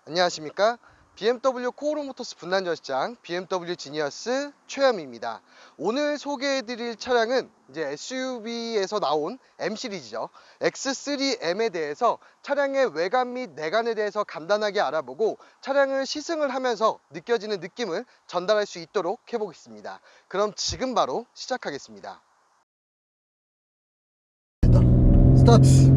안녕하십니까? BMW 코오로 모터스 분란 전시장 BMW 지니어스 최현입니다. 오늘 소개해드릴 차량은 이제 SUV에서 나온 M 시리즈죠. X3M에 대해서 차량의 외관 및 내관에 대해서 간단하게 알아보고 차량을 시승을 하면서 느껴지는 느낌을 전달할 수 있도록 해보겠습니다. 그럼 지금 바로 시작하겠습니다. 스타트.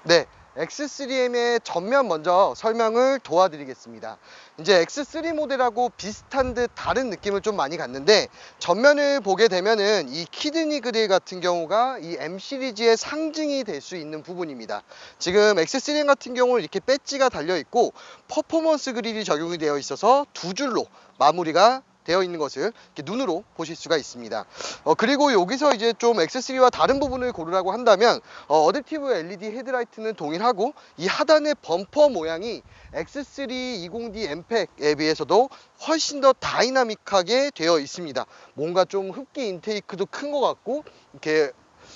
네, X3M의 전면 먼저 설명을 도와드리겠습니다. 이제 X3 모델하고 비슷한 듯 다른 느낌을 좀 많이 갖는데, 전면을 보게 되면은 이 키드니 그릴 같은 경우가 이 M 시리즈의 상징이 될 수 있는 부분입니다. 지금 X3M 같은 경우는 이렇게 배지가 달려 있고 퍼포먼스 그릴이 적용이 되어 있어서 두 줄로 마무리가 되어 있는 것을 이렇게 눈으로 보실 수가 있습니다. 그리고 여기서 이제 좀 X3와 다른 부분을 고르라고 한다면 어댑티브 LED 헤드라이트는 동일하고 이 하단의 범퍼 모양이 X3 20D 엠팩에 비해서도 훨씬 더 다이나믹하게 되어 있습니다. 뭔가 좀 흡기 인테이크도 큰 것 같고 이렇게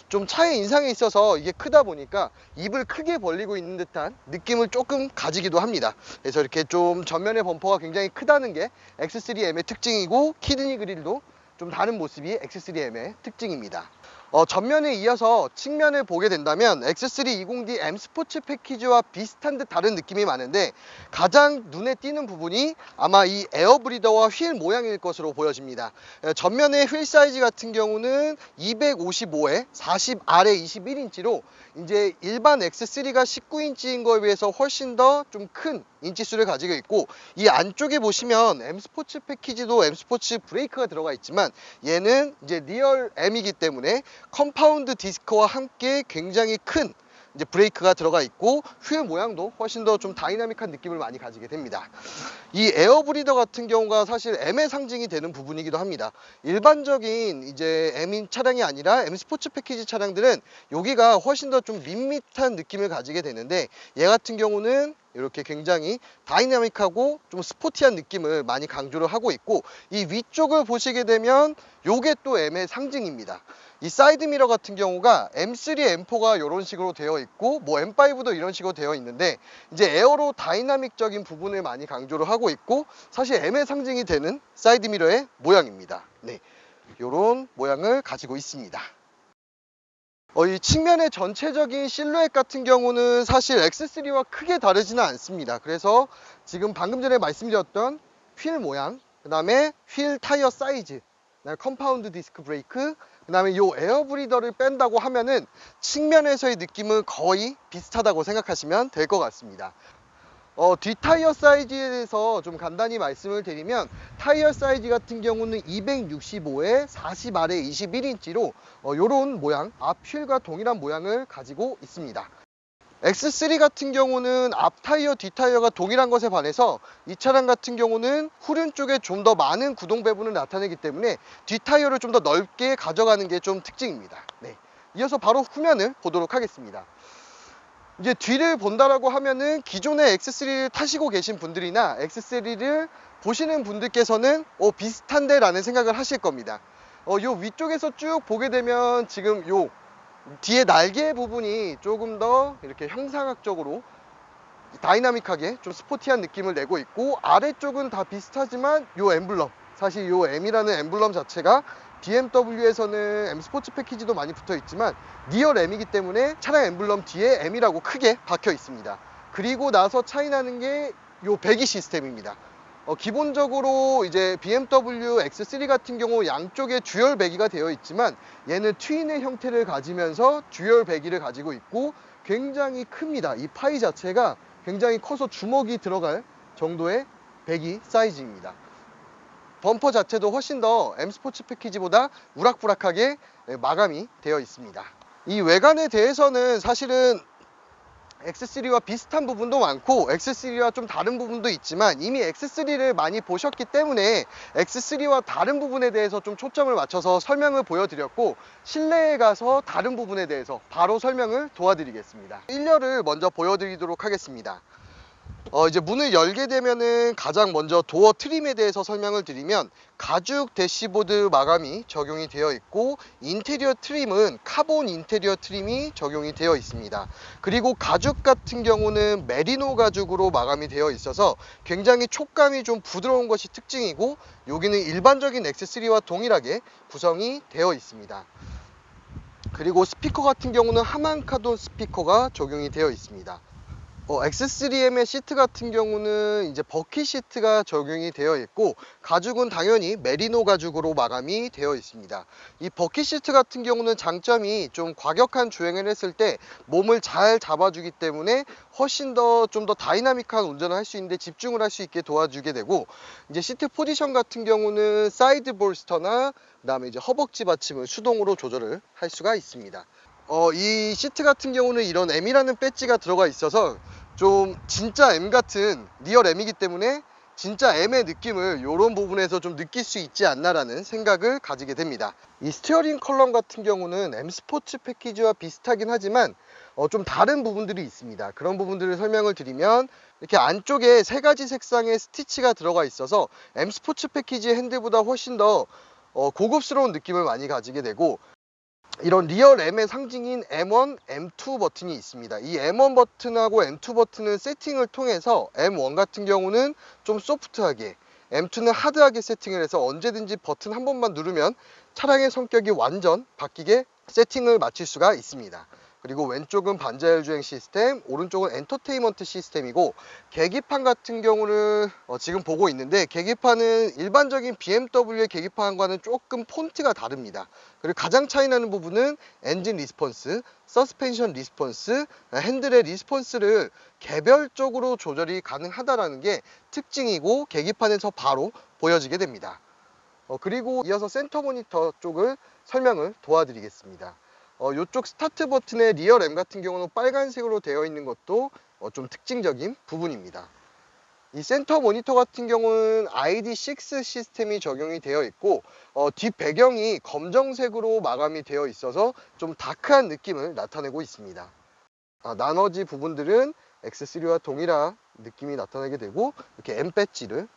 좀 차의 인상에 있어서 이게 크다 보니까 입을 크게 벌리고 있는 듯한 느낌을 조금 가지기도 합니다. 그래서 이렇게 좀 전면의 범퍼가 굉장히 크다는 게 X3M의 특징이고, 키드니 그릴도 좀 다른 모습이 X3M의 특징입니다. 전면에 이어서 측면을 보게 된다면 X3 20D M 스포츠 패키지와 비슷한 듯 다른 느낌이 많은데, 가장 눈에 띄는 부분이 아마 이 에어브리더와 휠 모양일 것으로 보여집니다. 전면의 휠 사이즈 같은 경우는 255에 40R에 21인치로 이제 일반 X3가 19인치인 거에 비해서 훨씬 더 좀 큰 인치수를 가지고 있고, 이 안쪽에 보시면 M 스포츠 패키지도 M 스포츠 브레이크가 들어가 있지만 얘는 이제 리얼 M이기 때문에 컴파운드 디스크와 함께 굉장히 큰 이제 브레이크가 들어가 있고, 휠 모양도 훨씬 더 좀 다이나믹한 느낌을 많이 가지게 됩니다. 이 에어브리더 같은 경우가 사실 M의 상징이 되는 부분이기도 합니다. 일반적인 이제 M인 차량이 아니라 M 스포츠 패키지 차량들은 여기가 훨씬 더 좀 밋밋한 느낌을 가지게 되는데, 얘 같은 경우는 이렇게 굉장히 다이나믹하고 좀 스포티한 느낌을 많이 강조를 하고 있고, 이 위쪽을 보시게 되면 요게 또 M의 상징입니다. 이 사이드 미러 같은 경우가 M3, M4가 이런 식으로 되어 있고, 뭐 M5도 이런 식으로 되어 있는데, 이제 에어로 다이나믹적인 부분을 많이 강조를 하고 있고, 사실 M의 상징이 되는 사이드 미러의 모양입니다. 네, 이런 모양을 가지고 있습니다. 이 측면의 전체적인 실루엣 같은 경우는 사실 X3와 크게 다르지는 않습니다. 그래서 지금 방금 전에 말씀드렸던 휠 모양, 그 다음에 휠 타이어 사이즈, 그다음에 컴파운드 디스크 브레이크, 그 다음에 요 에어 브리더를 뺀다고 하면은 측면에서의 느낌은 거의 비슷하다고 생각하시면 될 것 같습니다. 뒷타이어 사이즈에 대해서 좀 간단히 말씀을 드리면, 타이어 사이즈 같은 경우는 265에 40R에 21인치로 요런 모양, 앞 휠과 동일한 모양을 가지고 있습니다. X3 같은 경우는 앞 타이어, 뒷 타이어가 동일한 것에 반해서 이 차량 같은 경우는 후륜 쪽에 좀 더 많은 구동 배분을 나타내기 때문에 뒷 타이어를 좀 더 넓게 가져가는 게 좀 특징입니다. 네. 이어서 바로 후면을 보도록 하겠습니다. 이제 뒤를 본다라고 하면은 기존의 X3를 타시고 계신 분들이나 X3를 보시는 분들께서는 비슷한데 라는 생각을 하실 겁니다. 요 위쪽에서 쭉 보게 되면 지금 요 뒤에 날개 부분이 조금 더 이렇게 형상학적으로 다이나믹하게 좀 스포티한 느낌을 내고 있고, 아래쪽은 다 비슷하지만 요 엠블럼, 사실 요 M이라는 엠블럼 자체가 BMW에서는 M 스포츠 패키지도 많이 붙어 있지만 리얼 M이기 때문에 차량 엠블럼 뒤에 M이라고 크게 박혀 있습니다. 그리고 나서 차이 나는 게 요 배기 시스템입니다. 기본적으로 이제 BMW X3 같은 경우 양쪽에 듀얼 배기가 되어 있지만, 얘는 트윈의 형태를 가지면서 듀얼 배기를 가지고 있고 굉장히 큽니다. 이 파이 자체가 굉장히 커서 주먹이 들어갈 정도의 배기 사이즈입니다. 범퍼 자체도 훨씬 더 M 스포츠 패키지보다 우락부락하게 마감이 되어 있습니다. 이 외관에 대해서는 사실은 X3와 비슷한 부분도 많고 X3와 좀 다른 부분도 있지만, 이미 X3를 많이 보셨기 때문에 X3와 다른 부분에 대해서 좀 초점을 맞춰서 설명을 보여드렸고, 실내에 가서 다른 부분에 대해서 바로 설명을 도와드리겠습니다. 1열을 먼저 보여드리도록 하겠습니다. 이제 문을 열게 되면은 가장 먼저 도어 트림에 대해서 설명을 드리면, 가죽 대시보드 마감이 적용이 되어 있고, 인테리어 트림은 카본 인테리어 트림이 적용이 되어 있습니다. 그리고 가죽 같은 경우는 메리노 가죽으로 마감이 되어 있어서 굉장히 촉감이 좀 부드러운 것이 특징이고, 여기는 일반적인 X3와 동일하게 구성이 되어 있습니다. 그리고 스피커 같은 경우는 하만카돈 스피커가 적용이 되어 있습니다. X3M의 시트 같은 경우는 이제 버킷 시트가 적용이 되어 있고, 가죽은 당연히 메리노 가죽으로 마감이 되어 있습니다. 이 버킷 시트 같은 경우는 장점이 좀 과격한 주행을 했을 때 몸을 잘 잡아주기 때문에 훨씬 더 좀 더 다이나믹한 운전을 할 수 있는데 집중을 할 수 있게 도와주게 되고, 이제 시트 포지션 같은 경우는 사이드 볼스터나 그다음에 이제 허벅지 받침을 수동으로 조절을 할 수가 있습니다. 이 시트 같은 경우는 이런 M이라는 배지가 들어가 있어서 좀 진짜 M 같은 리얼 M이기 때문에 진짜 M의 느낌을 이런 부분에서 좀 느낄 수 있지 않나라는 생각을 가지게 됩니다. 이 스티어링 컬럼 같은 경우는 M 스포츠 패키지와 비슷하긴 하지만 좀 다른 부분들이 있습니다. 그런 부분들을 설명을 드리면, 이렇게 안쪽에 세 가지 색상의 스티치가 들어가 있어서 M 스포츠 패키지 핸들보다 훨씬 더 고급스러운 느낌을 많이 가지게 되고, 이런 리얼 M의 상징인 M1, M2 버튼이 있습니다. 이 M1 버튼하고 M2 버튼은 세팅을 통해서 M1 같은 경우는 좀 소프트하게, M2는 하드하게 세팅을 해서 언제든지 버튼 한 번만 누르면 차량의 성격이 완전 바뀌게 세팅을 마칠 수가 있습니다. 그리고 왼쪽은 반자율 주행 시스템, 오른쪽은 엔터테인먼트 시스템이고, 계기판 같은 경우는 지금 보고 있는데, 계기판은 일반적인 BMW의 계기판과는 조금 폰트가 다릅니다. 그리고 가장 차이나는 부분은 엔진 리스폰스, 서스펜션 리스폰스, 핸들의 리스폰스를 개별적으로 조절이 가능하다는 게 특징이고, 계기판에서 바로 보여지게 됩니다. 그리고 이어서 센터 모니터 쪽을 설명을 도와드리겠습니다. 이쪽 스타트 버튼의 리얼 M 같은 경우는 빨간색으로 되어 있는 것도 좀 특징적인 부분입니다. 이 센터 모니터 같은 경우는 ID6 시스템이 적용이 되어 있고, 뒷 배경이 검정색으로 마감이 되어 있어서 좀 다크한 느낌을 나타내고 있습니다. 나머지 부분들은 X3와 동일한 느낌이 나타나게 되고, 이렇게 M 배지를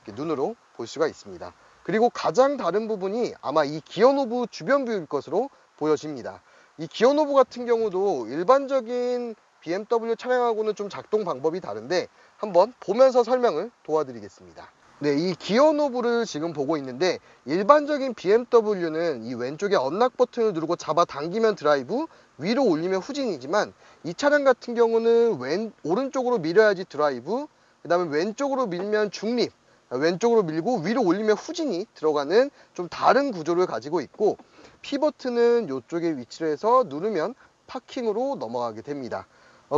이렇게 눈으로 볼 수가 있습니다. 그리고 가장 다른 부분이 아마 이 기어 노브 주변 뷰일 것으로 보여집니다. 이 기어 노브 같은 경우도 일반적인 BMW 차량하고는 좀 작동 방법이 다른데, 한번 보면서 설명을 도와드리겠습니다. 네, 이 기어 노브를 지금 보고 있는데, 일반적인 BMW는 이 왼쪽에 언락 버튼을 누르고 잡아당기면 드라이브, 위로 올리면 후진이지만, 이 차량 같은 경우는 오른쪽으로 밀어야지 드라이브, 그 다음에 왼쪽으로 밀면 중립, 왼쪽으로 밀고 위로 올리면 후진이 들어가는 좀 다른 구조를 가지고 있고, P 버튼은 이쪽에 위치를 해서 누르면 파킹으로 넘어가게 됩니다.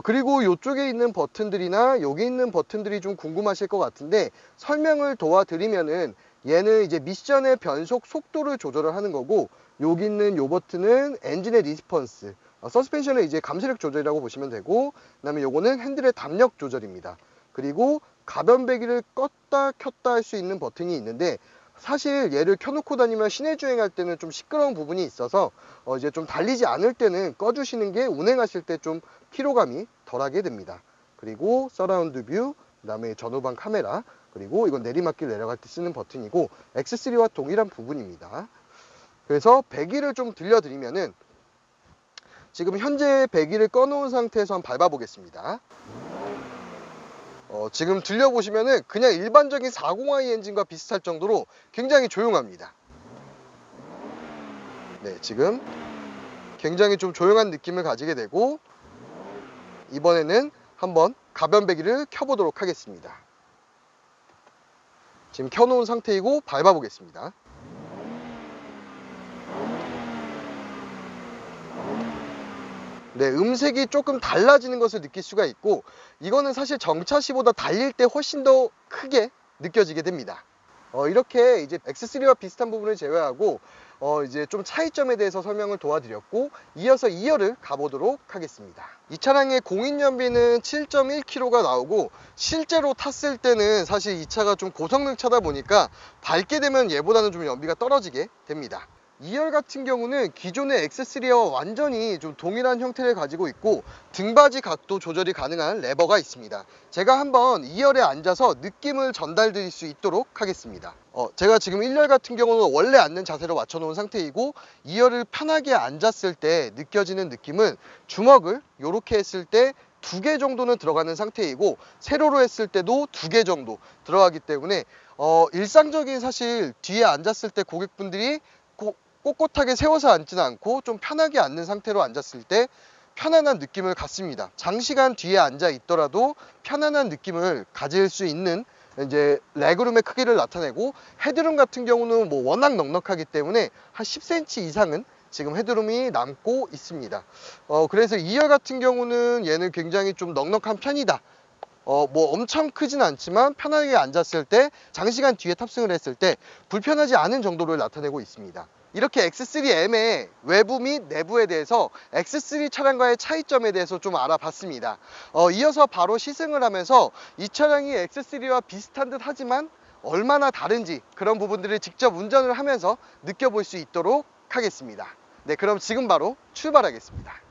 그리고 이쪽에 있는 버튼들이나 여기 있는 버튼들이 좀 궁금하실 것 같은데, 설명을 도와드리면은 얘는 이제 미션의 변속 속도를 조절을 하는 거고, 여기 있는 이 버튼은 엔진의 리스폰스, 서스펜션의 이제 감속력 조절이라고 보시면 되고, 그다음에 요거는 핸들의 담력 조절입니다. 그리고 가변 배기를 껐다 켰다 할 수 있는 버튼이 있는데, 사실 얘를 켜놓고 다니면 시내 주행할 때는 좀 시끄러운 부분이 있어서 이제 좀 달리지 않을 때는 꺼주시는 게 운행하실 때 좀 피로감이 덜하게 됩니다. 그리고 서라운드 뷰, 그 다음에 전후방 카메라, 그리고 이건 내리막길 내려갈 때 쓰는 버튼이고, X3와 동일한 부분입니다. 그래서 배기를 좀 들려드리면은, 지금 현재 배기를 꺼놓은 상태에서 한번 밟아보겠습니다. 지금 들려보시면은 그냥 일반적인 40i 엔진과 비슷할 정도로 굉장히 조용합니다. 네, 지금 굉장히 좀 조용한 느낌을 가지게 되고, 이번에는 한번 가변 배기를 켜보도록 하겠습니다. 지금 켜놓은 상태이고 밟아보겠습니다. 네, 음색이 조금 달라지는 것을 느낄 수가 있고, 이거는 사실 정차시보다 달릴 때 훨씬 더 크게 느껴지게 됩니다. 이렇게 이제 X3와 비슷한 부분을 제외하고 이제 좀 차이점에 대해서 설명을 도와드렸고, 이어서 2열을 가보도록 하겠습니다. 이 차량의 공인연비는 7.1km가 나오고, 실제로 탔을 때는 사실 이 차가 좀 고성능 차다 보니까 밝게 되면 얘보다는 좀 연비가 떨어지게 됩니다. 2열 같은 경우는 기존의 X3와 완전히 좀 동일한 형태를 가지고 있고 등받이 각도 조절이 가능한 레버가 있습니다. 제가 한번 2열에 앉아서 느낌을 전달 드릴 수 있도록 하겠습니다. 제가 지금 1열 같은 경우는 원래 앉는 자세로 맞춰 놓은 상태이고 2열을 편하게 앉았을 때 느껴지는 느낌은 주먹을 이렇게 했을 때 2개 정도는 들어가는 상태이고 세로로 했을 때도 2개 정도 들어가기 때문에 일상적인 사실 뒤에 앉았을 때 고객분들이 꼿꼿하게 세워서 앉지는 않고 좀 편하게 앉는 상태로 앉았을 때 편안한 느낌을 갖습니다. 장시간 뒤에 앉아 있더라도 편안한 느낌을 가질 수 있는 이제 레그룸의 크기를 나타내고, 헤드룸 같은 경우는 뭐 워낙 넉넉하기 때문에 한 10cm 이상은 지금 헤드룸이 남고 있습니다. 그래서 2열 같은 경우는 얘는 굉장히 좀 넉넉한 편이다. 뭐 엄청 크진 않지만 편하게 앉았을 때 장시간 뒤에 탑승을 했을 때 불편하지 않은 정도를 나타내고 있습니다. 이렇게 X3M의 외부 및 내부에 대해서 X3 차량과의 차이점에 대해서 좀 알아봤습니다. 이어서 바로 시승을 하면서 이 차량이 X3와 비슷한 듯 하지만 얼마나 다른지 그런 부분들을 직접 운전을 하면서 느껴볼 수 있도록 하겠습니다. 네, 그럼 지금 바로 출발하겠습니다.